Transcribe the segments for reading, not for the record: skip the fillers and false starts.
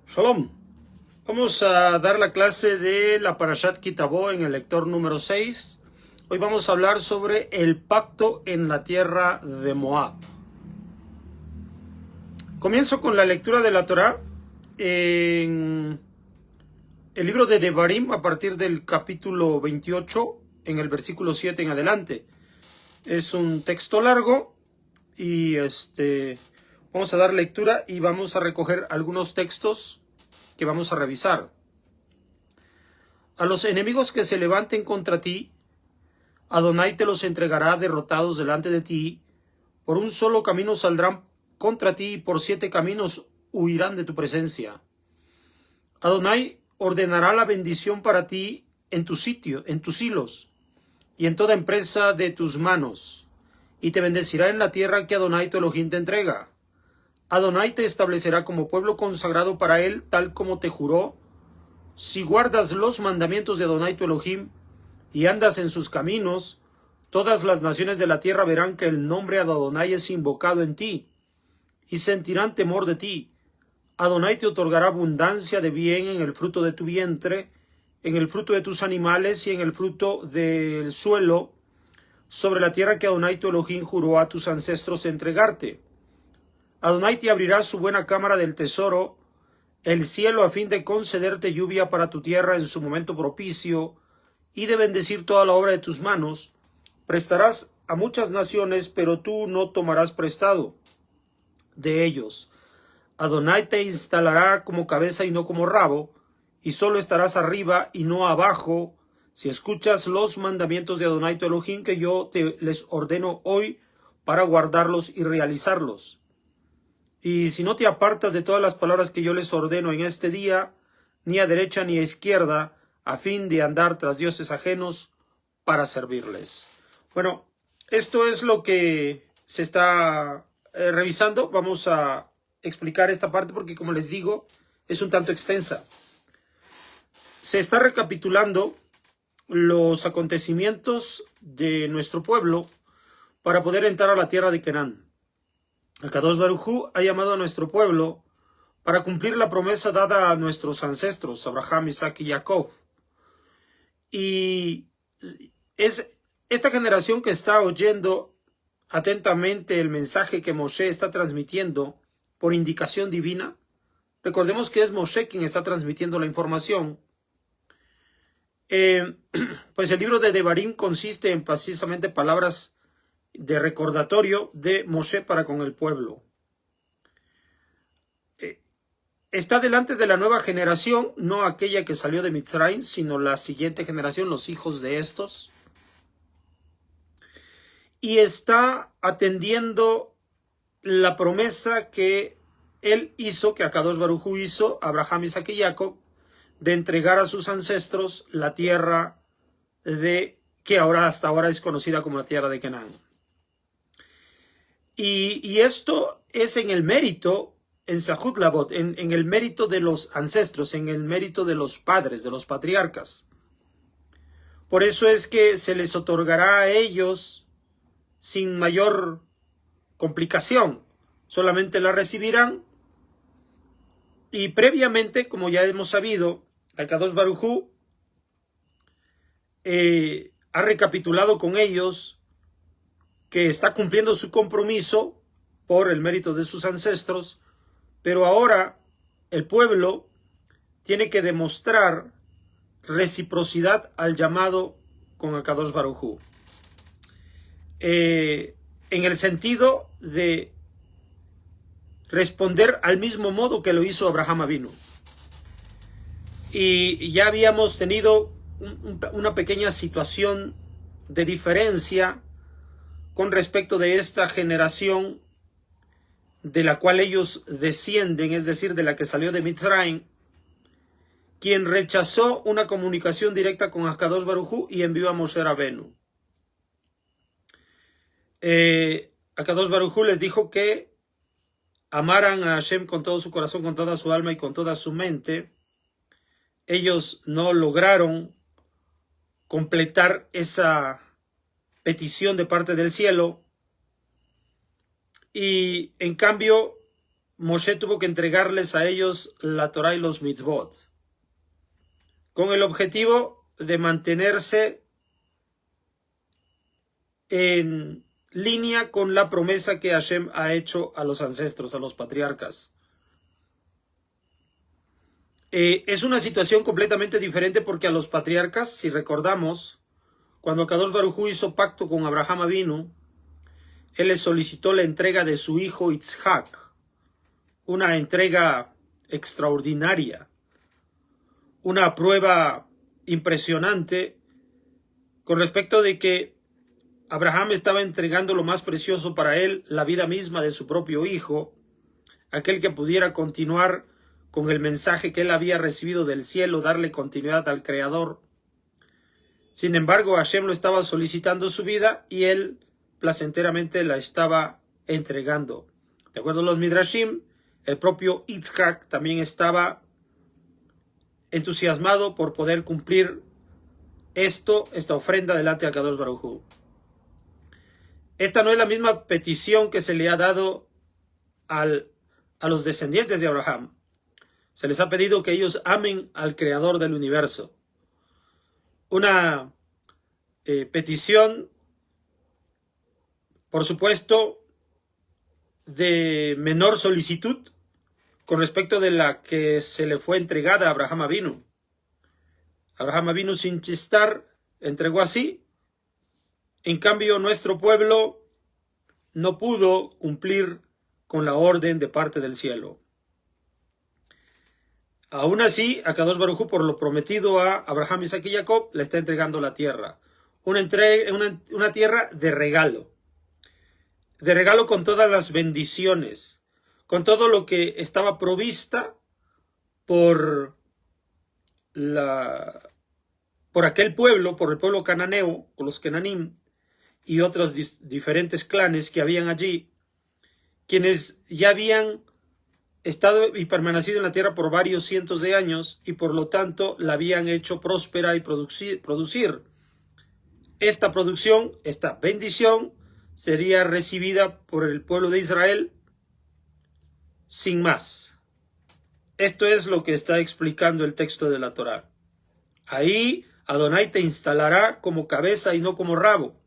Shalom. Vamos a dar la clase de la Parashat Ki Tavo en el lector número 6. Hoy vamos a hablar sobre el pacto en la tierra de Moab. Comienzo con la lectura de la Torá en el libro de Devarim a partir del capítulo 28 en el versículo 7 en adelante. Es un texto largo y vamos a dar lectura y vamos a recoger algunos textos que vamos a revisar. A los enemigos que se levanten contra ti, Adonai te los entregará derrotados delante de ti. Por un solo camino saldrán contra ti y por 7 caminos huirán de tu presencia. Adonai ordenará la bendición para ti en tu sitio, en tus hilos y en toda empresa de tus manos, y te bendecirá en la tierra que Adonai tu Elohim te entrega. Adonai te establecerá como pueblo consagrado para él, tal como te juró. Si guardas los mandamientos de Adonai tu Elohim y andas en sus caminos, todas las naciones de la tierra verán que el nombre de Adonai es invocado en ti, y sentirán temor de ti. Adonai te otorgará abundancia de bien en el fruto de tu vientre, en el fruto de tus animales y en el fruto del suelo, sobre la tierra que Adonai tu Elohim juró a tus ancestros entregarte. Adonai te abrirá su buena cámara del tesoro, el cielo, a fin de concederte lluvia para tu tierra en su momento propicio, y de bendecir toda la obra de tus manos. Prestarás a muchas naciones, pero tú no tomarás prestado de ellos. Adonai te instalará como cabeza y no como rabo, y solo estarás arriba y no abajo, si escuchas los mandamientos de Adonai tu Elohim que yo les ordeno hoy para guardarlos y realizarlos. Y si no te apartas de todas las palabras que yo les ordeno en este día, ni a derecha ni a izquierda, a fin de andar tras dioses ajenos para servirles. Bueno, esto es lo que se está revisando. Vamos a explicar esta parte porque, como les digo, es un tanto extensa. Se está recapitulando los acontecimientos de nuestro pueblo para poder entrar a la tierra de Canaán. Akadosh Baruj Hu ha llamado a nuestro pueblo para cumplir la promesa dada a nuestros ancestros, Abraham, Isaac y Jacob. Y es esta generación que está oyendo atentamente el mensaje que Moshe está transmitiendo por indicación divina. Recordemos que es Moshe quien está transmitiendo la información. Pues el libro de Devarim consiste en precisamente palabras de recordatorio de Moshe para con el pueblo. Está delante de la nueva generación, no aquella que salió de Mitzrayim, sino la siguiente generación, los hijos de estos. Y está atendiendo la promesa que él hizo, que Akadosh Baruj Hu hizo, a Abraham, Isaac y Jacob, de entregar a sus ancestros la tierra que hasta ahora es conocida como la tierra de Canaán. Y esto es en el mérito, en Zahut Labot, en el mérito de los ancestros, en el mérito de los padres, de los patriarcas. Por eso es que se les otorgará a ellos sin mayor complicación. Solamente la recibirán. Y previamente, como ya hemos sabido, Akadosh Baruj Hu ha recapitulado con ellos que está cumpliendo su compromiso por el mérito de sus ancestros, pero ahora el pueblo tiene que demostrar reciprocidad al llamado con Akadosh Baruj Hu. En el sentido de responder al mismo modo que lo hizo Abraham Avinu. Y ya habíamos tenido una pequeña situación de diferencia con respecto de esta generación de la cual ellos descienden, es decir, de la que salió de Mitzrayim, quien rechazó una comunicación directa con Akadosh Baruj Hu y envió a Moshe Rabenu. Akadosh Baruj Hu les dijo que amaran a Hashem con todo su corazón, con toda su alma y con toda su mente. Ellos no lograron completar esa petición de parte del cielo, y en cambio Moshe tuvo que entregarles a ellos la Torá y los mitzvot, con el objetivo de mantenerse en línea con la promesa que Hashem ha hecho a los ancestros, a los patriarcas. Es una situación completamente diferente porque a los patriarcas, si recordamos, cuando Kadosh Baruj Hu hizo pacto con Abraham Avinu, él le solicitó la entrega de su hijo Yitzhak, una entrega extraordinaria, una prueba impresionante con respecto de que Abraham estaba entregando lo más precioso para él, la vida misma de su propio hijo, aquel que pudiera continuar con el mensaje que él había recibido del cielo, darle continuidad al Creador. Sin embargo, Hashem lo estaba solicitando su vida y él placenteramente la estaba entregando. De acuerdo a los Midrashim, el propio Yitzhak también estaba entusiasmado por poder cumplir esta ofrenda delante de Kadosh Baruj Hu. Esta no es la misma petición que se le ha dado a los descendientes de Abraham. Se les ha pedido que ellos amen al Creador del universo. Una petición, por supuesto, de menor solicitud con respecto de la que se le fue entregada a Abraham Avinu. Abraham Avinu, sin chistar, entregó así. En cambio, nuestro pueblo no pudo cumplir con la orden de parte del cielo. Aún así, Akadosh Baruj Hu, por lo prometido a Abraham, Isaac y Jacob, le está entregando la tierra. Una tierra de regalo con todas las bendiciones, con todo lo que estaba provista por aquel pueblo, por el pueblo cananeo, por los Kenanim y otros diferentes clanes que habían allí, quienes ya habían estado y permanecido en la tierra por varios cientos de años y por lo tanto la habían hecho próspera y producir. Esta producción, esta bendición, sería recibida por el pueblo de Israel sin más. Esto es lo que está explicando el texto de la Torá. Ahí Adonai te instalará como cabeza y no como rabo.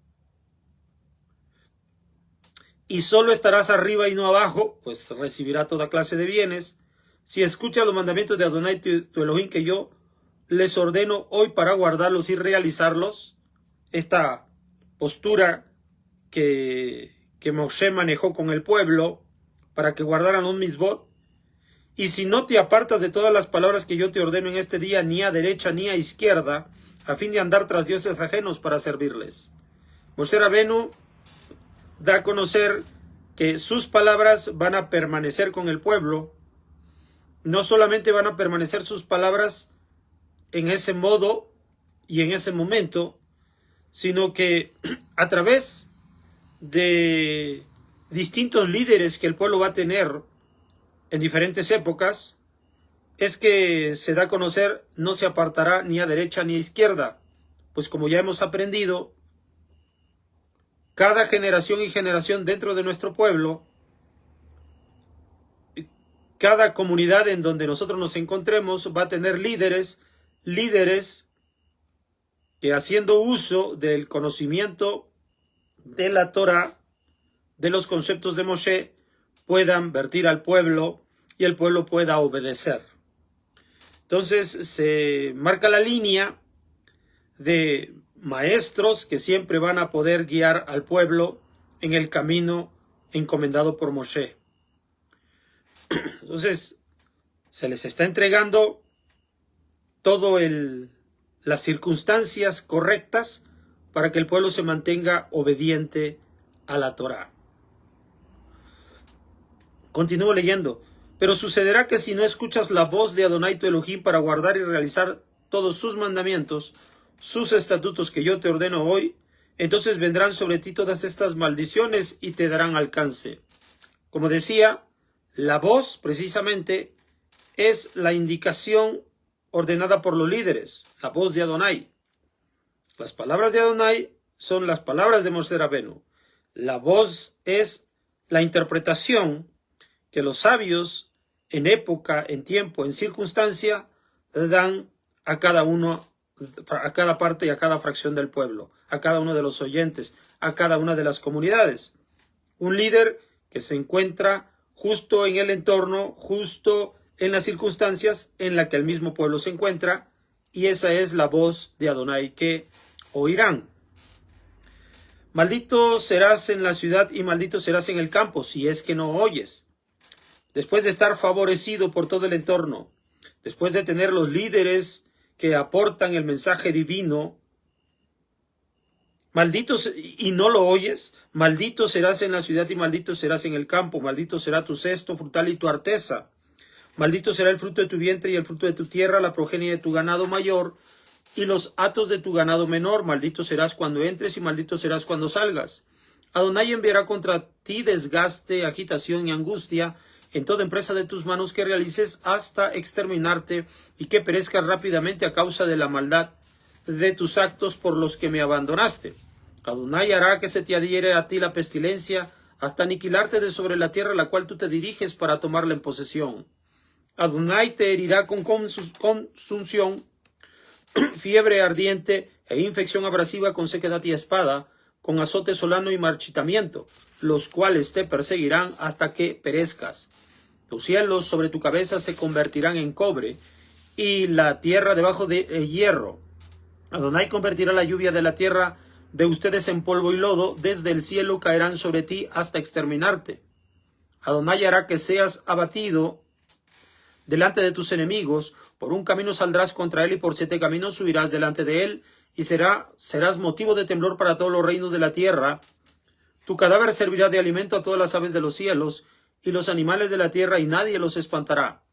Y solo estarás arriba y no abajo, pues recibirá toda clase de bienes. Si escuchas los mandamientos de Adonai tu Elohim que yo les ordeno hoy para guardarlos y realizarlos, esta postura que Moshe manejó con el pueblo para que guardaran un mitzvot, y si no te apartas de todas las palabras que yo te ordeno en este día, ni a derecha ni a izquierda, a fin de andar tras dioses ajenos para servirles. Moshe Rabenu da a conocer que sus palabras van a permanecer con el pueblo. No solamente van a permanecer sus palabras en ese modo y en ese momento, sino que a través de distintos líderes que el pueblo va a tener en diferentes épocas, es que se da a conocer, no se apartará ni a derecha ni a izquierda, pues como ya hemos aprendido, cada generación y generación dentro de nuestro pueblo, cada comunidad en donde nosotros nos encontremos va a tener líderes que, haciendo uso del conocimiento de la Torá, de los conceptos de Moshe, puedan vertir al pueblo y el pueblo pueda obedecer. Entonces se marca la línea de maestros que siempre van a poder guiar al pueblo en el camino encomendado por Moshe. Entonces se les está entregando las circunstancias correctas para que el pueblo se mantenga obediente a la Torá. Continúo leyendo. Pero sucederá que si no escuchas la voz de Adonai tu Elohim para guardar y realizar todos sus mandamientos, sus estatutos que yo te ordeno hoy, entonces vendrán sobre ti todas estas maldiciones y te darán alcance. Como decía, la voz precisamente es la indicación ordenada por los líderes, la voz de Adonai. Las palabras de Adonai son las palabras de Moshe Rabenu. La voz es la interpretación que los sabios en época, en tiempo, en circunstancia, dan a cada uno, a cada parte y a cada fracción del pueblo, a cada uno de los oyentes, a cada una de las comunidades. Un líder que se encuentra justo en el entorno, justo en las circunstancias en las que el mismo pueblo se encuentra, y esa es la voz de Adonai que oirán. Maldito serás en la ciudad y maldito serás en el campo, si es que no oyes. Después de estar favorecido por todo el entorno, después de tener los líderes que aportan el mensaje divino, malditos y no lo oyes, maldito serás en la ciudad y maldito serás en el campo, maldito será tu cesto frutal y tu arteza, maldito será el fruto de tu vientre y el fruto de tu tierra, la progenie de tu ganado mayor y los hatos de tu ganado menor, maldito serás cuando entres y maldito serás cuando salgas. Adonai enviará contra ti desgaste, agitación y angustia en toda empresa de tus manos que realices hasta exterminarte y que perezcas rápidamente a causa de la maldad de tus actos por los que me abandonaste. Adonai hará que se te adhiere a ti la pestilencia hasta aniquilarte de sobre la tierra a la cual tú te diriges para tomarla en posesión. Adonai te herirá con consunción, fiebre ardiente e infección abrasiva, con sequedad y espada, con azote solano y marchitamiento, los cuales te perseguirán hasta que perezcas. Tus cielos sobre tu cabeza se convertirán en cobre y la tierra debajo de hierro. Adonai convertirá la lluvia de la tierra de ustedes en polvo y lodo, desde el cielo caerán sobre ti hasta exterminarte. Adonai hará que seas abatido delante de tus enemigos, por un camino saldrás contra él y por 7 caminos subirás delante de él, y serás motivo de temblor para todos los reinos de la tierra. Tu cadáver servirá de alimento a todas las aves de los cielos y los animales de la tierra, y nadie los espantará.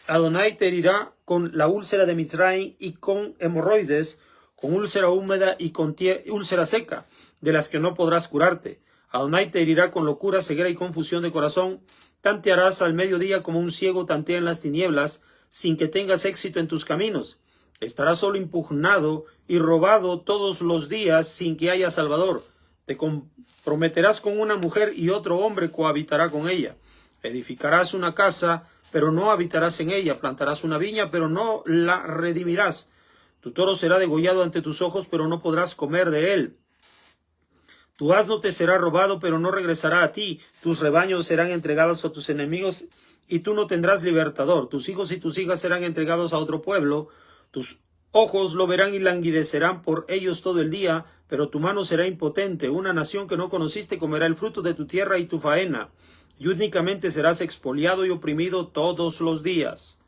Adonai te herirá con la úlcera de Mitzrayim y con hemorroides, con úlcera húmeda y con úlcera seca, de las que no podrás curarte. Adonai te herirá con locura, ceguera y confusión de corazón. Tantearás al mediodía como un ciego tantea en las tinieblas, sin que tengas éxito en tus caminos. Estarás solo impugnado y robado todos los días sin que haya salvador. Te comprometerás con una mujer y otro hombre cohabitará con ella. Edificarás una casa, pero no habitarás en ella. Plantarás una viña, pero no la redimirás. Tu toro será degollado ante tus ojos, pero no podrás comer de él. Tu asno te será robado, pero no regresará a ti. Tus rebaños serán entregados a tus enemigos, y tú no tendrás libertador. Tus hijos y tus hijas serán entregados a otro pueblo. Tus ojos lo verán y languidecerán por ellos todo el día, pero tu mano será impotente. Una nación que no conociste comerá el fruto de tu tierra y tu faena, y únicamente serás expoliado y oprimido todos los días.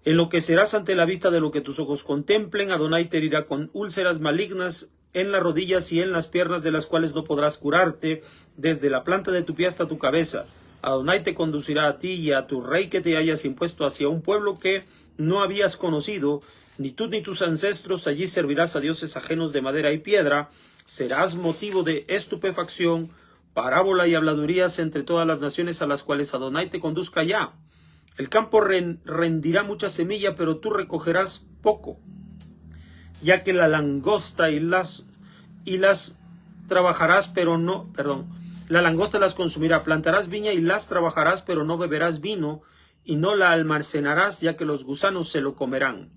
Enloquecerás ante la vista de lo que tus ojos contemplen. Adonai te herirá con úlceras malignas en las rodillas y en las piernas, de las cuales no podrás curarte, desde la planta de tu pie hasta tu cabeza. Adonai te conducirá a ti y a tu rey que te hayas impuesto hacia un pueblo que no habías conocido, ni tú ni tus ancestros. Allí servirás a dioses ajenos de madera y piedra. Serás motivo de estupefacción, parábola y habladurías entre todas las naciones a las cuales Adonai te conduzca ya. El campo rendirá mucha semilla, pero tú recogerás poco, ya que la langosta y las trabajarás, pero no, la langosta las consumirá. Plantarás viña y las trabajarás, pero no beberás vino, y no la almacenarás, ya que los gusanos se lo comerán.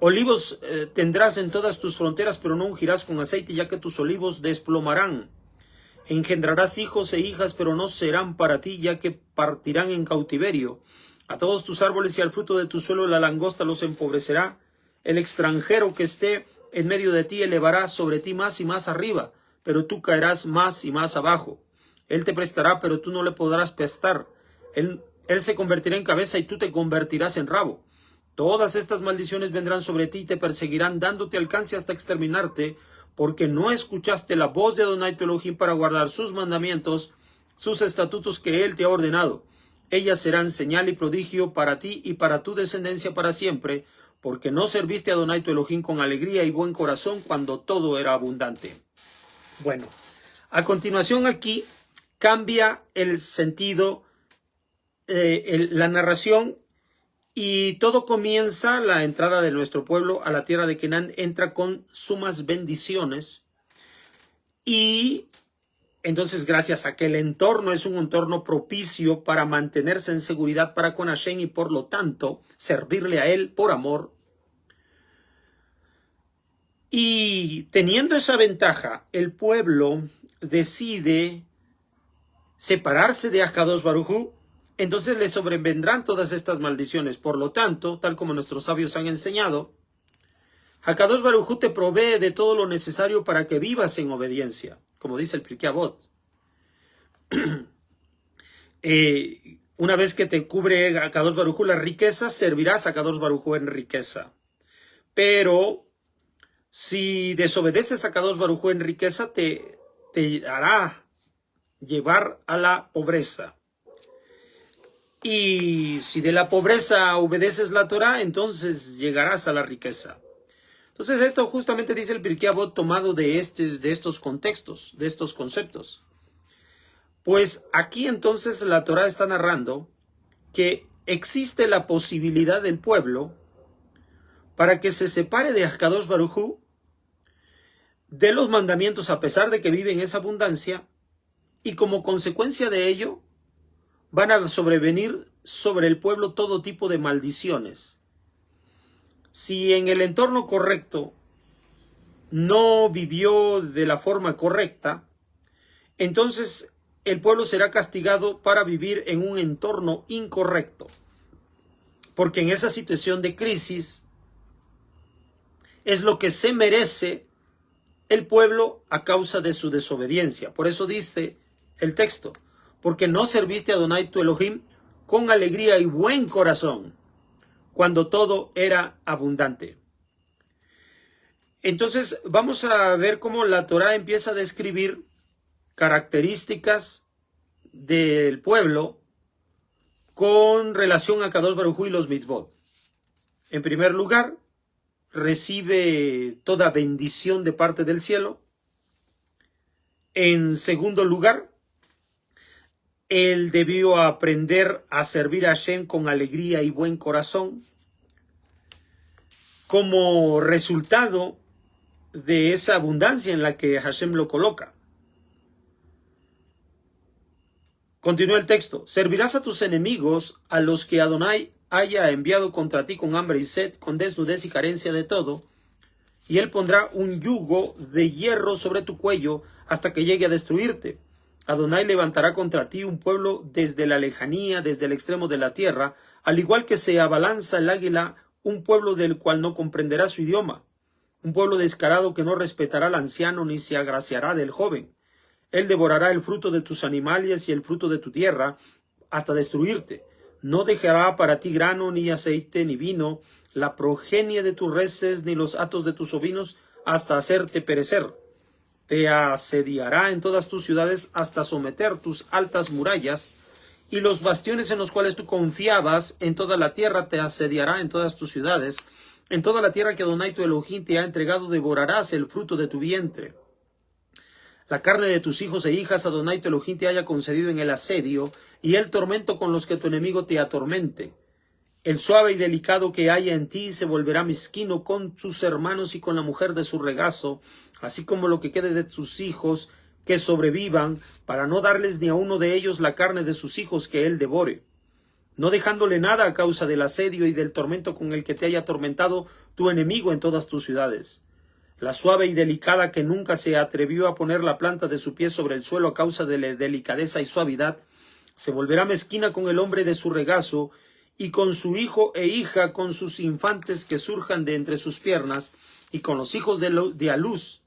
Olivos tendrás en todas tus fronteras, pero no ungirás con aceite, ya que tus olivos desplomarán. Engendrarás hijos e hijas, pero no serán para ti, ya que partirán en cautiverio. A todos tus árboles y al fruto de tu suelo la langosta los empobrecerá. El extranjero que esté en medio de ti elevará sobre ti más y más arriba, pero tú caerás más y más abajo. Él te prestará, pero tú no le podrás prestar. Él se convertirá en cabeza y tú te convertirás en rabo. Todas estas maldiciones vendrán sobre ti y te perseguirán, dándote alcance hasta exterminarte, porque no escuchaste la voz de Adonai tu Elohim para guardar sus mandamientos, sus estatutos que él te ha ordenado. Ellas serán señal y prodigio para ti y para tu descendencia para siempre, porque no serviste a Adonai tu Elohim con alegría y buen corazón cuando todo era abundante. Bueno, a continuación aquí cambia el sentido, la narración, y todo comienza. La entrada de nuestro pueblo a la tierra de Canaán entra con sumas bendiciones, y Entonces, gracias a que el entorno es un entorno propicio para mantenerse en seguridad para con Hashem y por lo tanto servirle a Él por amor. Y teniendo esa ventaja, el pueblo decide separarse de Akadosh Baruj Hu, entonces le sobrevendrán todas estas maldiciones. Por lo tanto, tal como nuestros sabios han enseñado, Akadosh Baruj Hu te provee de todo lo necesario para que vivas en obediencia, como dice el Pirkei Avot. Una vez que te cubre Akadosh Baruj Hu la riqueza, servirás a Akadosh Baruj Hu en riqueza. Pero si desobedeces a Akadosh Baruj Hu en riqueza, te hará llevar a la pobreza. Y si de la pobreza obedeces la Torah, entonces llegarás a la riqueza. Entonces esto justamente dice el Pirkei Avot tomado de estos contextos, de estos conceptos. Pues aquí entonces la Torah está narrando que existe la posibilidad del pueblo para que se separe de Akadosh Baruj Hu, de los mandamientos a pesar de que vive en esa abundancia, y como consecuencia de ello van a sobrevenir sobre el pueblo todo tipo de maldiciones. Si en el entorno correcto no vivió de la forma correcta, entonces el pueblo será castigado para vivir en un entorno incorrecto. Porque en esa situación de crisis es lo que se merece el pueblo a causa de su desobediencia. Por eso dice el texto, porque no serviste a Adonai tu Elohim con alegría y buen corazón, cuando todo era abundante. Entonces vamos a ver cómo la Torah empieza a describir características del pueblo con relación a Kadosh Baruj Hu y los mitzvot. En primer lugar, recibe toda bendición de parte del cielo. En segundo lugar, él debió aprender a servir a Hashem con alegría y buen corazón. Como resultado de esa abundancia en la que Hashem lo coloca. Continúa el texto. Servirás a tus enemigos, a los que Adonai haya enviado contra ti con hambre y sed, con desnudez y carencia de todo, y él pondrá un yugo de hierro sobre tu cuello hasta que llegue a destruirte. Adonai levantará contra ti un pueblo desde la lejanía, desde el extremo de la tierra, al igual que se abalanza el águila, un pueblo del cual no comprenderá su idioma, un pueblo descarado que no respetará al anciano ni se agraciará del joven. Él devorará el fruto de tus animales y el fruto de tu tierra hasta destruirte. No dejará para ti grano, ni aceite, ni vino, la progenie de tus reses, ni los hatos de tus ovinos, hasta hacerte perecer. Te asediará en todas tus ciudades hasta someter tus altas murallas, y los bastiones en los cuales tú confiabas en toda la tierra te asediará en todas tus ciudades. En toda la tierra que Adonai tu Elohim te ha entregado devorarás el fruto de tu vientre. La carne de tus hijos e hijas Adonai tu Elohim te haya concedido en el asedio, y el tormento con los que tu enemigo te atormente. El suave y delicado que haya en ti se volverá mezquino con sus hermanos y con la mujer de su regazo, así como lo que quede de tus hijos que sobrevivan, para no darles ni a uno de ellos la carne de sus hijos que él devore, no dejándole nada a causa del asedio y del tormento con el que te haya atormentado tu enemigo en todas tus ciudades. La suave y delicada que nunca se atrevió a poner la planta de su pie sobre el suelo a causa de la delicadeza y suavidad, se volverá mezquina con el hombre de su regazo, y con su hijo e hija, con sus infantes que surjan de entre sus piernas, y con los hijos de a luz,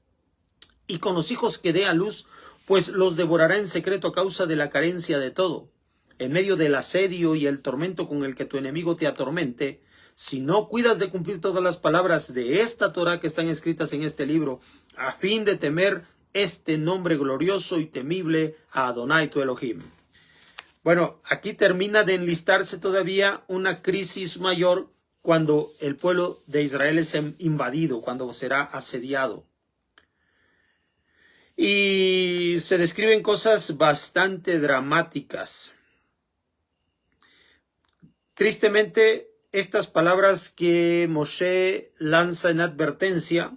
y con los hijos que dé a luz, pues los devorará en secreto a causa de la carencia de todo. En medio del asedio y el tormento con el que tu enemigo te atormente, si no cuidas de cumplir todas las palabras de esta Torah que están escritas en este libro, a fin de temer este nombre glorioso y temible a Adonai tu Elohim. Bueno, aquí termina de enlistarse todavía una crisis mayor cuando el pueblo de Israel es invadido, cuando será asediado. Y se describen cosas bastante dramáticas. Tristemente, estas palabras que Moshe lanza en advertencia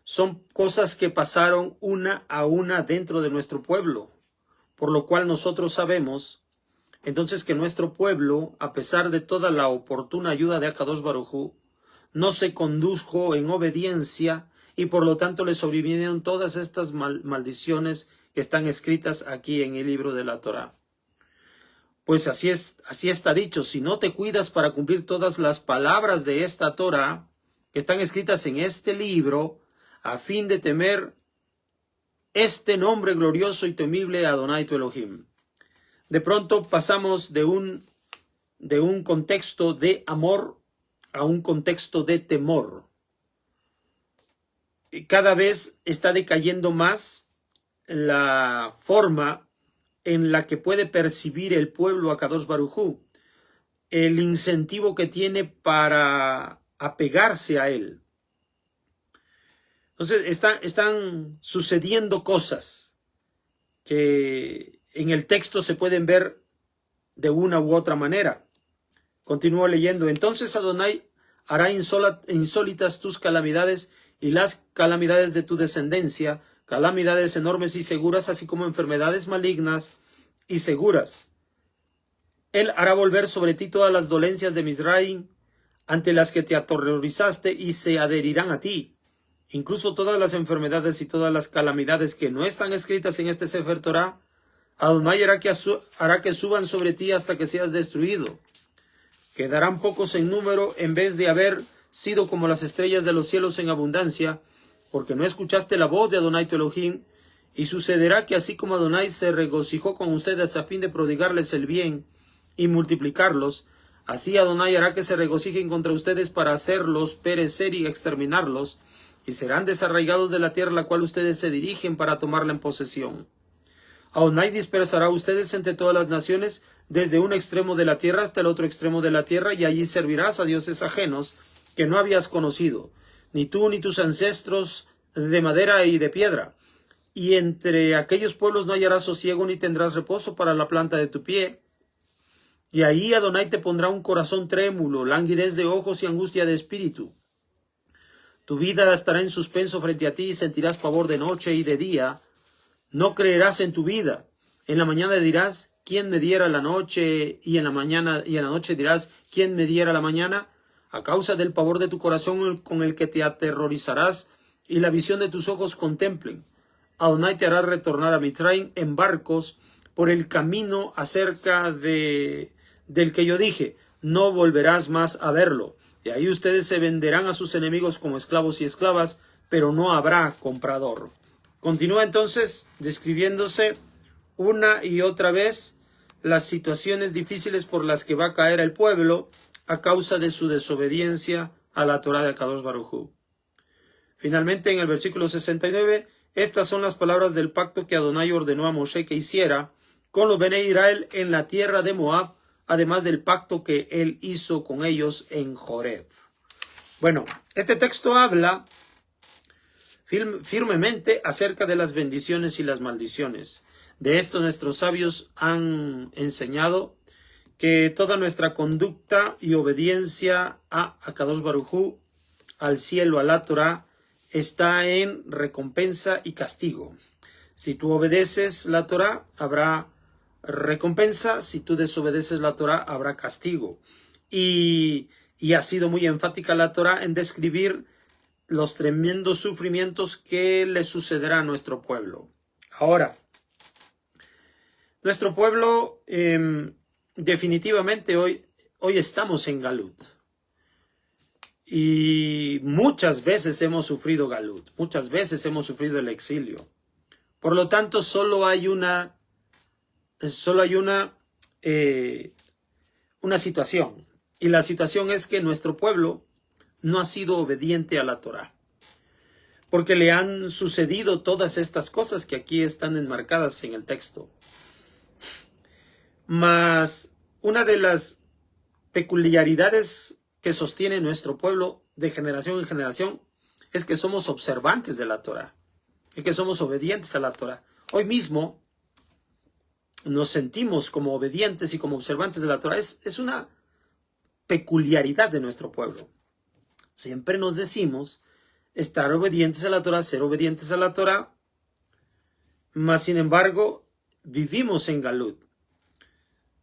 son cosas que pasaron una a una dentro de nuestro pueblo, por lo cual nosotros sabemos entonces que nuestro pueblo, a pesar de toda la oportuna ayuda de Akadosh Baruj Hu, no se condujo en obediencia y por lo tanto le sobrevinieron todas estas maldiciones que están escritas aquí en el libro de la Torá. Pues así está dicho, si no te cuidas para cumplir todas las palabras de esta Torá que están escritas en este libro, a fin de temer este nombre glorioso y temible Adonai tu Elohim. De pronto pasamos de un contexto de amor a un contexto de temor. Cada vez está decayendo más la forma en la que puede percibir el pueblo a Kadosh Baruj Hu, el incentivo que tiene para apegarse a él. Entonces están sucediendo cosas que en el texto se pueden ver de una u otra manera. Continúo leyendo. Entonces Adonai hará insólitas tus calamidades y las calamidades de tu descendencia, calamidades enormes y seguras, así como enfermedades malignas y seguras. Él hará volver sobre ti todas las dolencias de Misraim, ante las que te aterrorizaste, y se adherirán a ti. Incluso todas las enfermedades y todas las calamidades que no están escritas en este Sefer Torah, Adonai hará que suban sobre ti hasta que seas destruido. Quedarán pocos en número en vez de haber sido como las estrellas de los cielos en abundancia, porque no escuchaste la voz de Adonai tu Elohim, y sucederá que así como Adonai se regocijó con ustedes a fin de prodigarles el bien y multiplicarlos, así Adonai hará que se regocijen contra ustedes para hacerlos perecer y exterminarlos, y serán desarraigados de la tierra a la cual ustedes se dirigen para tomarla en posesión. Adonai dispersará a ustedes entre todas las naciones, desde un extremo de la tierra hasta el otro extremo de la tierra, y allí servirás a dioses ajenos que no habías conocido, ni tú ni tus ancestros de madera y de piedra. Y entre aquellos pueblos no hallarás sosiego ni tendrás reposo para la planta de tu pie. Y ahí Adonai te pondrá un corazón trémulo, languidez de ojos y angustia de espíritu. Tu vida estará en suspenso frente a ti y sentirás pavor de noche y de día. No creerás en tu vida. En la mañana dirás, ¿quién me diera la noche? Y en la noche dirás, ¿quién me diera la mañana? A causa del pavor de tu corazón con el que te aterrorizarás y la visión de tus ojos contemplen. Adonai te hará retornar a Mitzrayim en barcos por el camino acerca del que yo dije, no volverás más a verlo. Y ahí ustedes se venderán a sus enemigos como esclavos y esclavas, pero no habrá comprador. Continúa entonces describiéndose una y otra vez las situaciones difíciles por las que va a caer el pueblo a causa de su desobediencia a la Torá de Akadosh Baruj Hu. Finalmente, en el versículo 69, estas son las palabras del pacto que Adonai ordenó a Moshe que hiciera con los Bnei Israel en la tierra de Moab, además del pacto que él hizo con ellos en Joreb. Bueno, este texto habla firmemente acerca de las bendiciones y las maldiciones. De esto nuestros sabios han enseñado que toda nuestra conducta y obediencia a Akadosh Baruj Hu, al cielo, a la Torah, está en recompensa y castigo. Si tú obedeces la Torah, habrá recompensa. Si tú desobedeces la Torah, habrá castigo. Y ha sido muy enfática la Torah en describir los tremendos sufrimientos que le sucederá a nuestro pueblo. Ahora, nuestro pueblo definitivamente hoy estamos en Galut. Y muchas veces hemos sufrido Galut, muchas veces hemos sufrido el exilio. Por lo tanto, solo hay una situación. Y la situación es que nuestro pueblo no ha sido obediente a la Torá. Porque le han sucedido todas estas cosas que aquí están enmarcadas en el texto. Mas una de las peculiaridades que sostiene nuestro pueblo de generación en generación es que somos observantes de la Torá. Es que somos obedientes a la Torá. Hoy mismo nos sentimos como obedientes y como observantes de la Torá. Es una peculiaridad de nuestro pueblo. Siempre nos decimos estar obedientes a la Torah, ser obedientes a la Torah, mas sin embargo vivimos en Galut.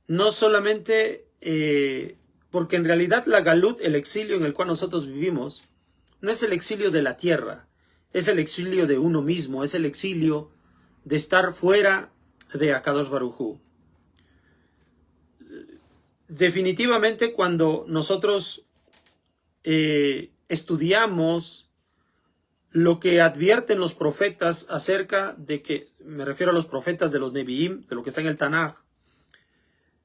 No solamente porque en realidad la Galut, el exilio en el cual nosotros vivimos, no es el exilio de la tierra, es el exilio de uno mismo, es el exilio de estar fuera de Akadosh Baruj Hu. Definitivamente cuando nosotros estudiamos lo que advierten los profetas acerca de que, me refiero a los profetas de los Nevi'im, de lo que está en el Tanaj,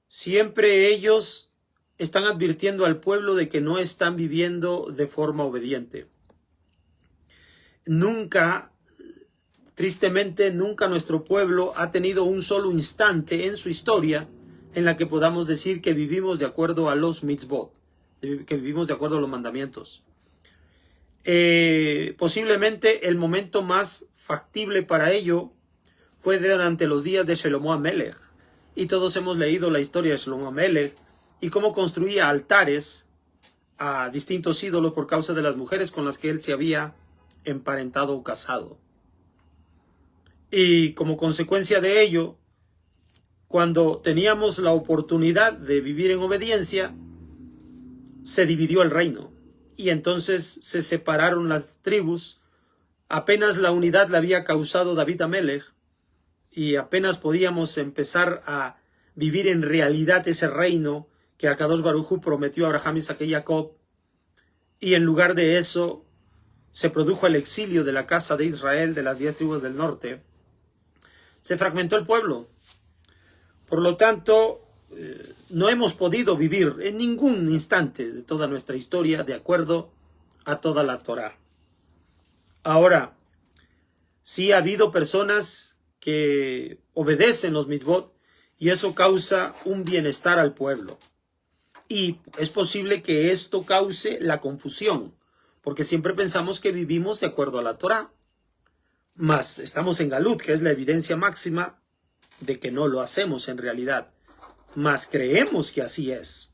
siempre ellos están advirtiendo al pueblo de que no están viviendo de forma obediente. Nunca, tristemente, nunca nuestro pueblo ha tenido un solo instante en su historia en la que podamos decir que vivimos de acuerdo a los mitzvot, que vivimos de acuerdo a los mandamientos. Posiblemente el momento más factible para ello fue durante los días de Shelomo HaMelech, y todos hemos leído la historia de Shelomo HaMelech y cómo construía altares a distintos ídolos por causa de las mujeres con las que él se había emparentado o casado. Y como consecuencia de ello, cuando teníamos la oportunidad de vivir en obediencia, se dividió el reino y entonces se separaron las tribus. Apenas la unidad la había causado David HaMelech y apenas podíamos empezar a vivir en realidad ese reino que Akadosh Baruj Hu prometió a Abraham, Isaac y Jacob, y en lugar de eso se produjo el exilio de la casa de Israel, de las 10 tribus del norte. Se fragmentó el pueblo. Por lo tanto, no hemos podido vivir en ningún instante de toda nuestra historia de acuerdo a toda la Torá. Ahora, sí ha habido personas que obedecen los mitzvot y eso causa un bienestar al pueblo. Y es posible que esto cause la confusión, porque siempre pensamos que vivimos de acuerdo a la Torá. Mas estamos en Galut, que es la evidencia máxima de que no lo hacemos en realidad. Mas creemos que así es.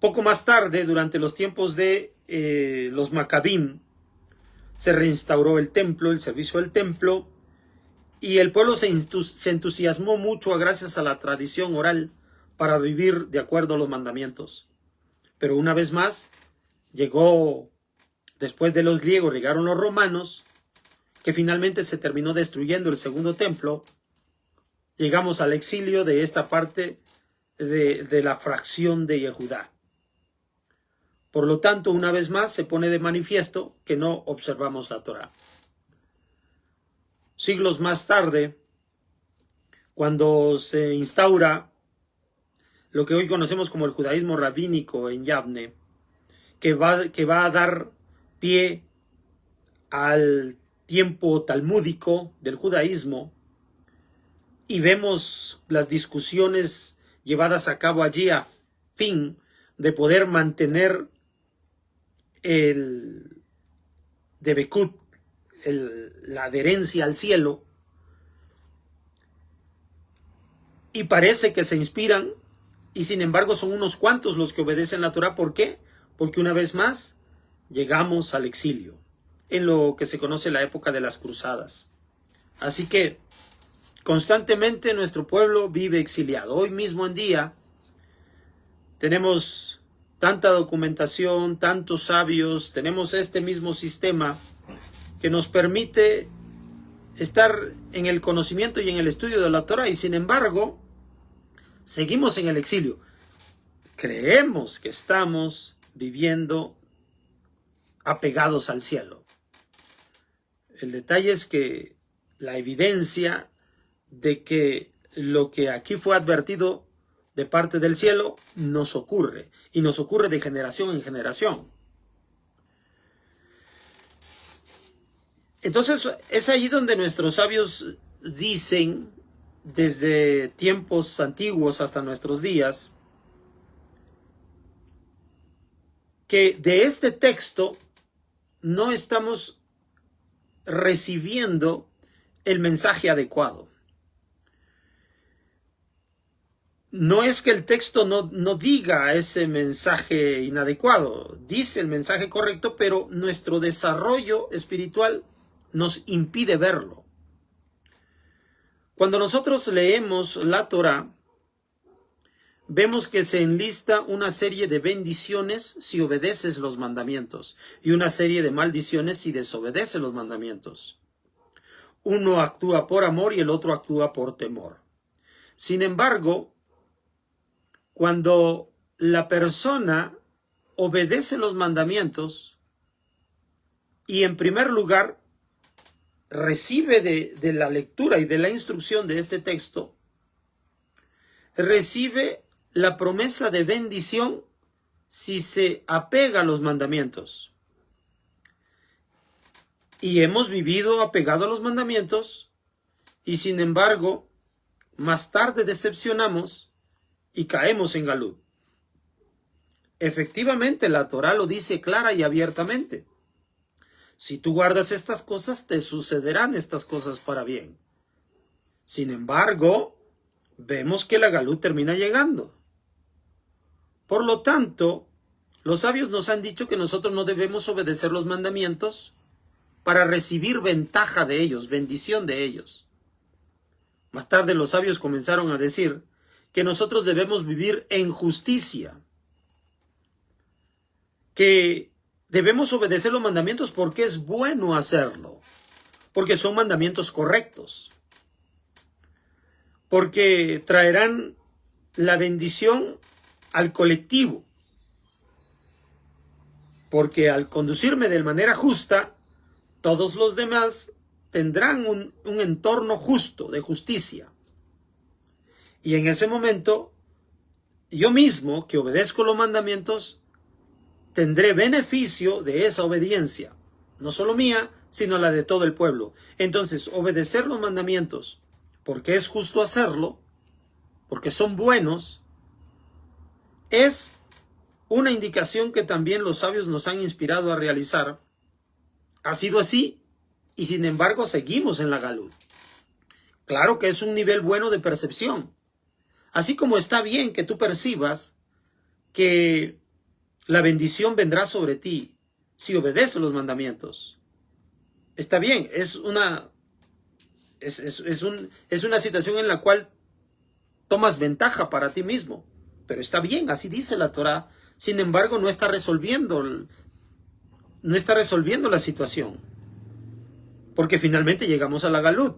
Poco más tarde, durante los tiempos de los Maccabim, se reinstauró el templo, el servicio del templo, y el pueblo se entusiasmó mucho gracias a la tradición oral para vivir de acuerdo a los mandamientos. Pero una vez más, después de los griegos, llegaron los romanos, que finalmente se terminó destruyendo el segundo templo. Llegamos al exilio de esta parte de la fracción de Yehudá. Por lo tanto, una vez más se pone de manifiesto que no observamos la Torá. Siglos más tarde, cuando se instaura lo que hoy conocemos como el judaísmo rabínico en Yavne, que va a dar pie al tiempo talmúdico del judaísmo, y vemos las discusiones llevadas a cabo allí a fin de poder mantener el debekut, la adherencia al cielo, y parece que se inspiran, y sin embargo son unos cuantos los que obedecen la Torá. ¿Por qué? Porque una vez más llegamos al exilio, en lo que se conoce la época de las cruzadas. Así que constantemente nuestro pueblo vive exiliado. Hoy mismo en día tenemos tanta documentación, tantos sabios, tenemos este mismo sistema que nos permite estar en el conocimiento y en el estudio de la Torá, y sin embargo seguimos en el exilio. Creemos que estamos viviendo apegados al cielo. El detalle es que la evidencia de que lo que aquí fue advertido de parte del cielo nos ocurre, y nos ocurre de generación en generación. Entonces es ahí donde nuestros sabios dicen, desde tiempos antiguos hasta nuestros días, que de este texto no estamos recibiendo el mensaje adecuado. no es que el texto no diga ese mensaje inadecuado, dice el mensaje correcto, pero nuestro desarrollo espiritual nos impide verlo. Cuando nosotros leemos la Torá, vemos que se enlista una serie de bendiciones si obedeces los mandamientos y una serie de maldiciones si desobedeces los mandamientos. Uno actúa por amor y el otro actúa por temor. Sin embargo, cuando la persona obedece los mandamientos y en primer lugar recibe de la lectura y de la instrucción de este texto, recibe la promesa de bendición si se apega a los mandamientos. Y hemos vivido apegado a los mandamientos y sin embargo más tarde decepcionamos y caemos en galut. Efectivamente, la Torá lo dice clara y abiertamente. Si tú guardas estas cosas, te sucederán estas cosas para bien. Sin embargo, vemos que la galut termina llegando. Por lo tanto, los sabios nos han dicho que nosotros no debemos obedecer los mandamientos para recibir ventaja de ellos, bendición de ellos. Más tarde los sabios comenzaron a decir que nosotros debemos vivir en justicia, que debemos obedecer los mandamientos porque es bueno hacerlo, porque son mandamientos correctos, porque traerán la bendición al colectivo, porque al conducirme de manera justa, todos los demás tendrán un entorno justo, de justicia. Y en ese momento, yo mismo, que obedezco los mandamientos, tendré beneficio de esa obediencia. No solo mía, sino la de todo el pueblo. Entonces, obedecer los mandamientos, porque es justo hacerlo, porque son buenos, es una indicación que también los sabios nos han inspirado a realizar. Ha sido así, y sin embargo seguimos en la galut. Claro que es un nivel bueno de percepción. Así como está bien que tú percibas que la bendición vendrá sobre ti si obedeces los mandamientos. Está bien, es una situación en la cual tomas ventaja para ti mismo. Pero está bien, así dice la Torá. Sin embargo, no está resolviendo la situación. Porque finalmente llegamos a la galut.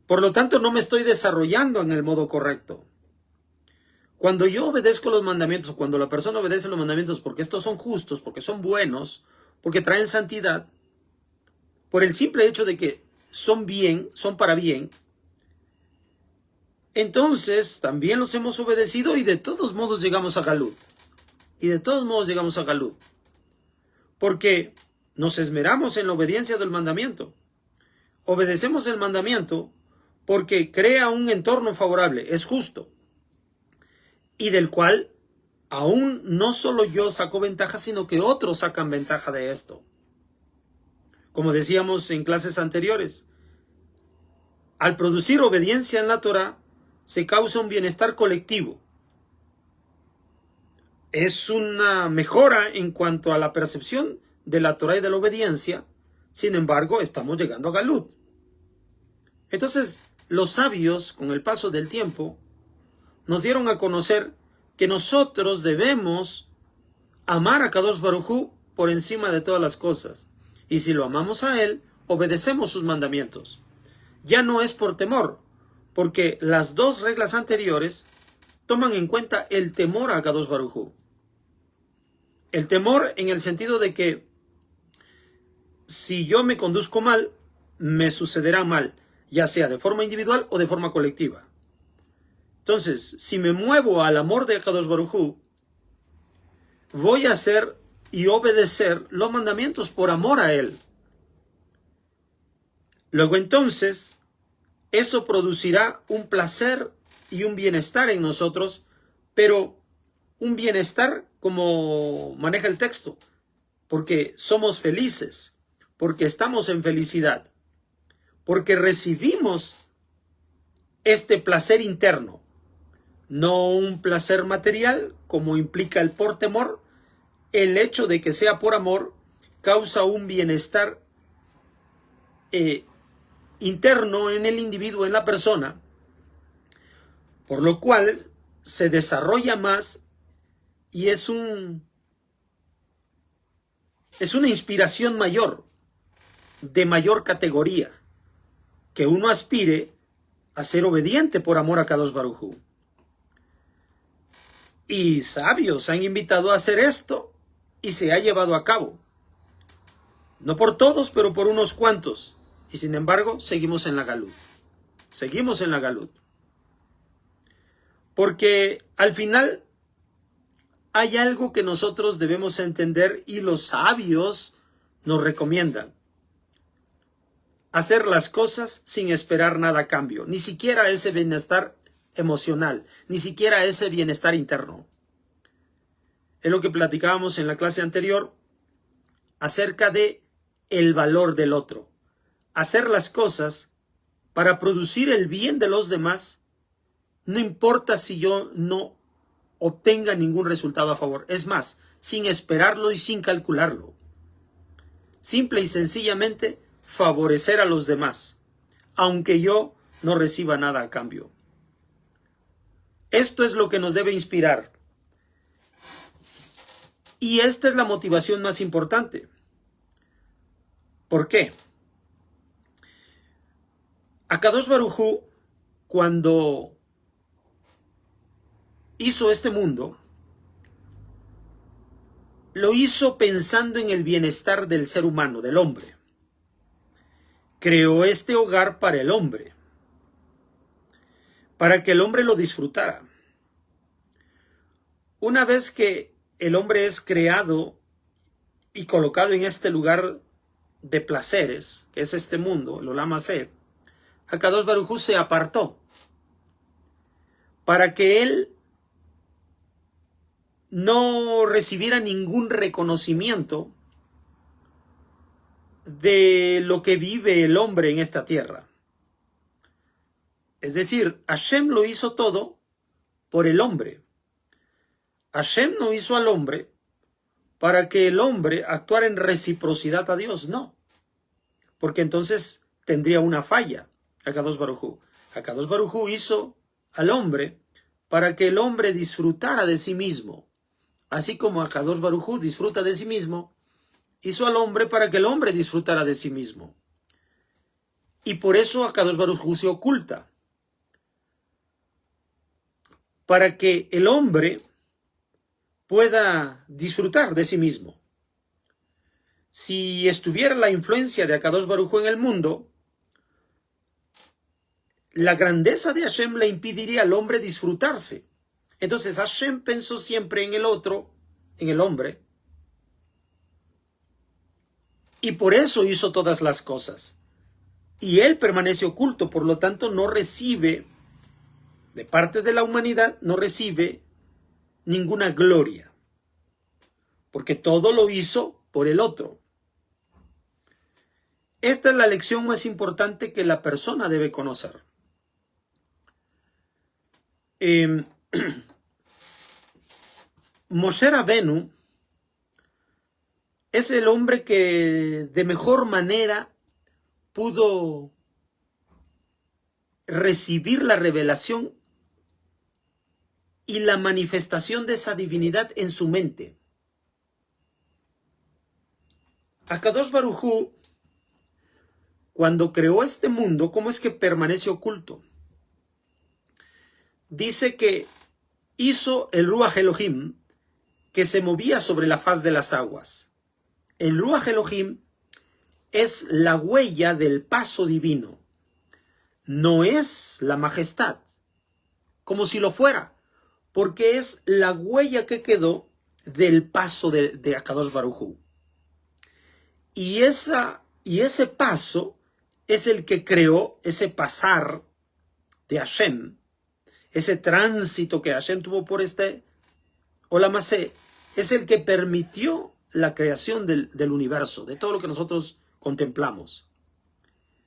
Por lo tanto, no me estoy desarrollando en el modo correcto. Cuando yo obedezco los mandamientos, cuando la persona obedece los mandamientos porque estos son justos, porque son buenos, porque traen santidad, por el simple hecho de que son bien, son para bien, entonces también los hemos obedecido y de todos modos llegamos a galut. Porque nos esmeramos en la obediencia del mandamiento. Obedecemos el mandamiento porque crea un entorno favorable, es justo, y del cual aún no solo yo saco ventaja, sino que otros sacan ventaja de esto. Como decíamos en clases anteriores, al producir obediencia en la Torá, se causa un bienestar colectivo. Es una mejora en cuanto a la percepción de la Torá y de la obediencia. Sin embargo, estamos llegando a galut. Entonces, los sabios, con el paso del tiempo, nos dieron a conocer que nosotros debemos amar a Kadosh Baruj Hu por encima de todas las cosas. Y si lo amamos a Él, obedecemos sus mandamientos. Ya no es por temor, porque las dos reglas anteriores toman en cuenta el temor a Kadosh Baruj Hu. El temor en el sentido de que si yo me conduzco mal, me sucederá mal, ya sea de forma individual o de forma colectiva. Entonces, si me muevo al amor de Kadosh Baruj Hu, voy a hacer y obedecer los mandamientos por amor a Él. Luego entonces, eso producirá un placer y un bienestar en nosotros, pero un bienestar como maneja el texto, porque somos felices, porque estamos en felicidad, porque recibimos este placer interno, no un placer material como implica el por temor. El hecho de que sea por amor causa un bienestar interno en el individuo, en la persona, por lo cual se desarrolla más y es una inspiración mayor, de mayor categoría, que uno aspire a ser obediente por amor a Kadosh Baruj Hu. Y sabios han invitado a hacer esto y se ha llevado a cabo. No por todos, pero por unos cuantos. Y sin embargo, seguimos en la galut. Seguimos en la galut. Porque al final hay algo que nosotros debemos entender y los sabios nos recomiendan. Hacer las cosas sin esperar nada a cambio. Ni siquiera ese bienestar emocional. Ni siquiera ese bienestar interno. Es lo que platicábamos en la clase anterior acerca de el valor del otro. Hacer las cosas para producir el bien de los demás, no importa si yo no obtenga ningún resultado a favor. Es más, sin esperarlo y sin calcularlo. Simple y sencillamente favorecer a los demás, aunque yo no reciba nada a cambio. Esto es lo que nos debe inspirar. Y esta es la motivación más importante. ¿Por qué? Akadosh Baruj Hu, cuando hizo este mundo, lo hizo pensando en el bienestar del ser humano, del hombre. Creó este hogar para el hombre, para que el hombre lo disfrutara. Una vez que el hombre es creado y colocado en este lugar de placeres, que es este mundo, el Olam Hazé, Akadosh Baruj Hu se apartó para que él no recibiera ningún reconocimiento de lo que vive el hombre en esta tierra. Es decir, Hashem lo hizo todo por el hombre. Hashem no hizo al hombre para que el hombre actuara en reciprocidad a Dios, no. Porque entonces tendría una falla, Akadosh Baruj Hu. Akadosh Baruj Hu hizo al hombre para que el hombre disfrutara de sí mismo. Así como Akadosh Baruj Hu disfruta de sí mismo, hizo al hombre para que el hombre disfrutara de sí mismo. Y por eso Akadosh Baruj Hu se oculta. Para que el hombre pueda disfrutar de sí mismo. Si estuviera la influencia de Akadosh Baruj Hu en el mundo, la grandeza de Hashem le impediría al hombre disfrutarse. Entonces Hashem pensó siempre en el otro, en el hombre, y por eso hizo todas las cosas. Y él permanece oculto, por lo tanto no recibe, de parte de la humanidad, no recibe ninguna gloria, porque todo lo hizo por el otro. Esta es la lección más importante que la persona debe conocer. Moshe Rabenu es el hombre que de mejor manera pudo recibir la revelación y la manifestación de esa divinidad en su mente. Akadosh Baruj Hu, cuando creó este mundo, ¿cómo es que permanece oculto? Dice que hizo el Ruach Elohim que se movía sobre la faz de las aguas. El Ruach Elohim es la huella del paso divino. No es la majestad, como si lo fuera, porque es la huella que quedó del paso de Akadosh Baruj Hu. Y ese paso es el que creó ese pasar de Hashem, ese tránsito que Hashem tuvo por este Olam Hazé, es el que permitió la creación del universo, de todo lo que nosotros contemplamos.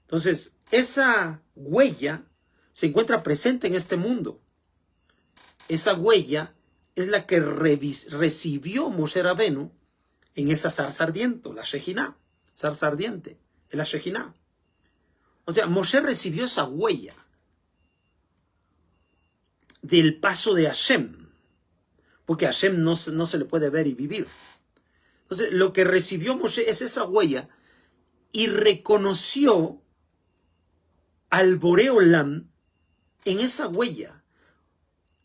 Entonces, esa huella se encuentra presente en este mundo. Esa huella es la que recibió Moshe Rabenu en esa zarza ardiente, la Shejiná, zarza ardiente, la Shejiná. O sea, Moshe recibió esa huella del paso de Hashem, porque a Hashem no se le puede ver y vivir. Entonces, lo que recibió Moshe es esa huella y reconoció al Boré Olam en esa huella.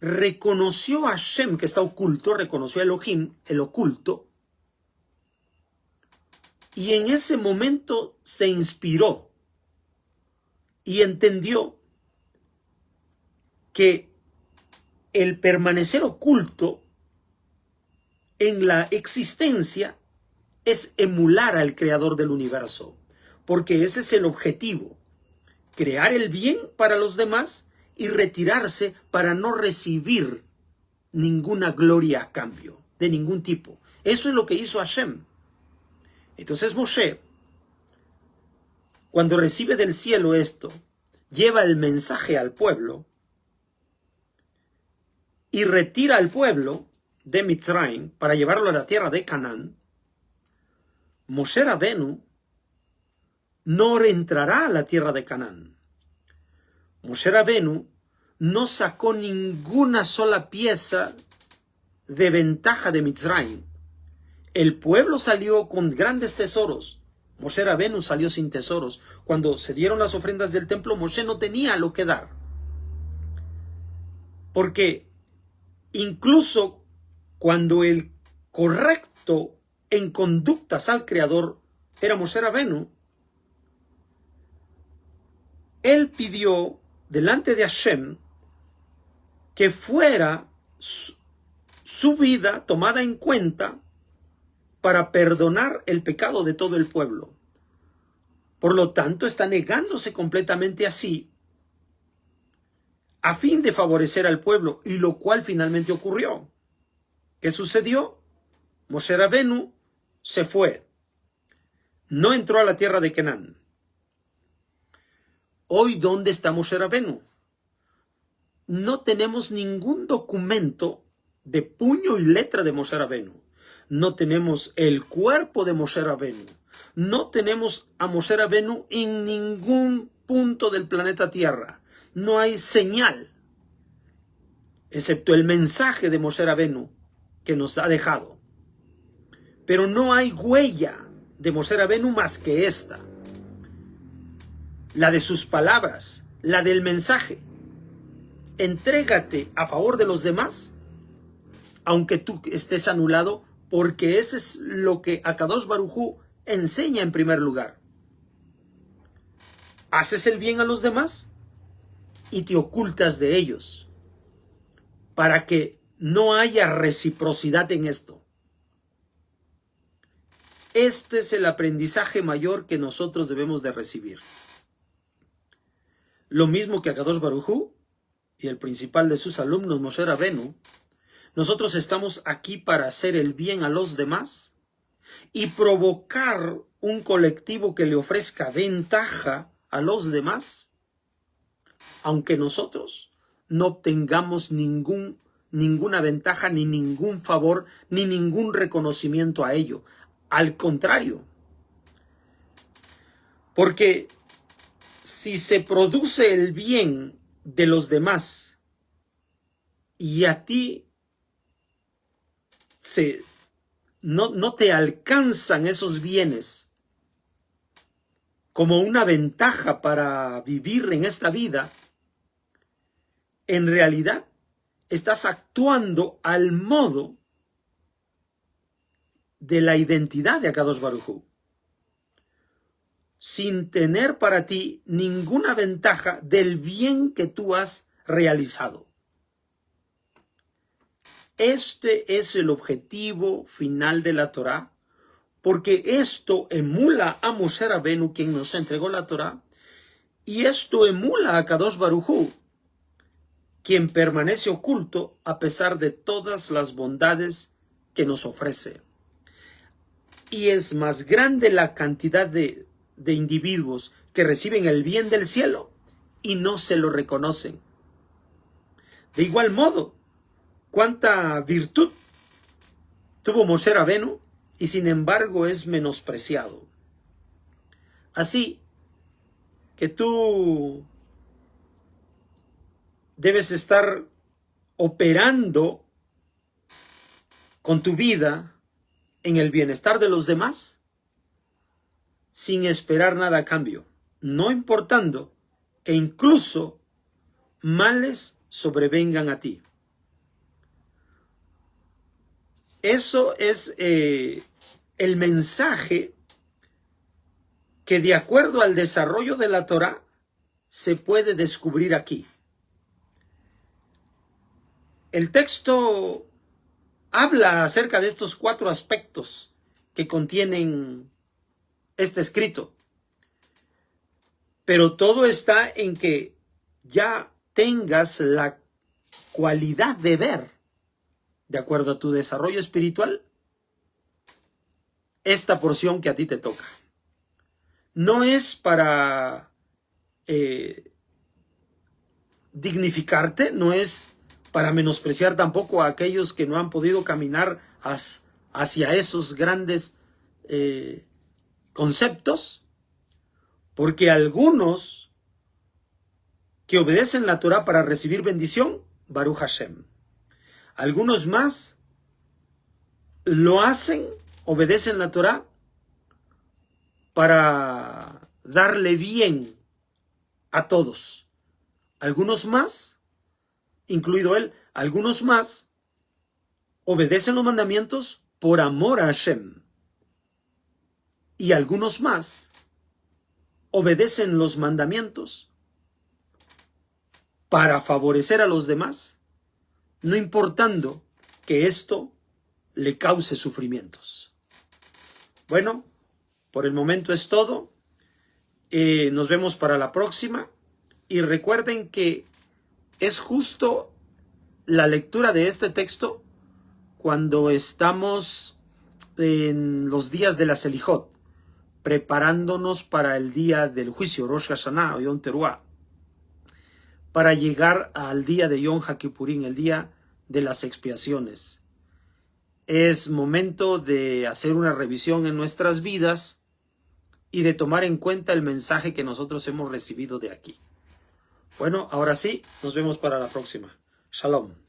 Reconoció a Hashem que está oculto, reconoció a Elohim, el oculto, y en ese momento se inspiró y entendió que el permanecer oculto en la existencia es emular al creador del universo, porque ese es el objetivo, crear el bien para los demás y retirarse para no recibir ninguna gloria a cambio, de ningún tipo. Eso es lo que hizo Hashem. Entonces Moshe, cuando recibe del cielo esto, lleva el mensaje al pueblo y retira al pueblo de Mitzrayim para llevarlo a la tierra de Canaán. Moshe Rabenu no entrará a la tierra de Canaán. Moshe Rabenu no sacó ninguna sola pieza de ventaja de Mitzrayim. El pueblo salió con grandes tesoros. Moshe Rabenu salió sin tesoros. Cuando se dieron las ofrendas del templo, Moshe no tenía lo que dar. Porque incluso cuando el correcto en conductas al Creador era Moshe Rabenu, él pidió delante de Hashem que fuera su vida tomada en cuenta para perdonar el pecado de todo el pueblo. Por lo tanto, está negándose completamente así a fin de favorecer al pueblo, y lo cual finalmente ocurrió. ¿Qué sucedió? Moshe Rabenu se fue. No entró a la tierra de Canaán. Hoy, ¿dónde está Moshe Rabenu? No tenemos ningún documento de puño y letra de Moshe Rabenu. No tenemos el cuerpo de Moshe Rabenu. No tenemos a Moshe Rabenu en ningún punto del planeta Tierra. No hay señal, excepto el mensaje de Moshe Rabenu que nos ha dejado. Pero no hay huella de Moshe Rabenu más que esta. La de sus palabras, la del mensaje. Entrégate a favor de los demás, aunque tú estés anulado, porque ese es lo que Akadosh Baruj Hu enseña en primer lugar. Haces el bien a los demás y te ocultas de ellos, para que no haya reciprocidad en esto. Este es el aprendizaje mayor que nosotros debemos de recibir. Lo mismo que Akadosh Baruj Hu y el principal de sus alumnos, Moshe Rabenu, nosotros estamos aquí para hacer el bien a los demás y provocar un colectivo que le ofrezca ventaja a los demás, aunque nosotros no obtengamos ninguna ventaja, ni ningún favor, ni ningún reconocimiento a ello. Al contrario, porque si se produce el bien de los demás y a ti no te alcanzan esos bienes como una ventaja para vivir en esta vida, en realidad estás actuando al modo de la identidad de Akadosh Baruj Hu, sin tener para ti ninguna ventaja del bien que tú has realizado. Este es el objetivo final de la Torá, porque esto emula a Moshe Rabenu, quien nos entregó la Torá, y esto emula a Kadosh Baruj Hu, quien permanece oculto a pesar de todas las bondades que nos ofrece. Y es más grande la cantidad de individuos que reciben el bien del cielo, y no se lo reconocen. De igual modo, cuánta virtud tuvo Moshe Rabenu y sin embargo es menospreciado. Así que tú debes estar operando con tu vida en el bienestar de los demás sin esperar nada a cambio, no importando que incluso males sobrevengan a ti. Eso es el mensaje que, de acuerdo al desarrollo de la Torá, se puede descubrir aquí. El texto habla acerca de estos 4 aspectos que contienen este escrito, pero todo está en que ya tengas la cualidad de ver, de acuerdo a tu desarrollo espiritual, esta porción que a ti te toca. No es para dignificarte, no es para menospreciar tampoco a aquellos que no han podido caminar hacia esos grandes conceptos, porque algunos que obedecen la Torah para recibir bendición, Baruch Hashem. Algunos más lo hacen, obedecen la Torah para darle bien a todos. Algunos más, incluido él, algunos más obedecen los mandamientos por amor a Hashem. Y algunos más obedecen los mandamientos para favorecer a los demás, no importando que esto le cause sufrimientos. Bueno, por el momento es todo. Nos vemos para la próxima. Y recuerden que es justo la lectura de este texto cuando estamos en los días de la Selijot, preparándonos para el día del juicio, Rosh Hashanah o Yom Teruah, para llegar al día de Yom HaKippurim, el día de las expiaciones. Es momento de hacer una revisión en nuestras vidas y de tomar en cuenta el mensaje que nosotros hemos recibido de aquí. Bueno, ahora sí, nos vemos para la próxima. Shalom.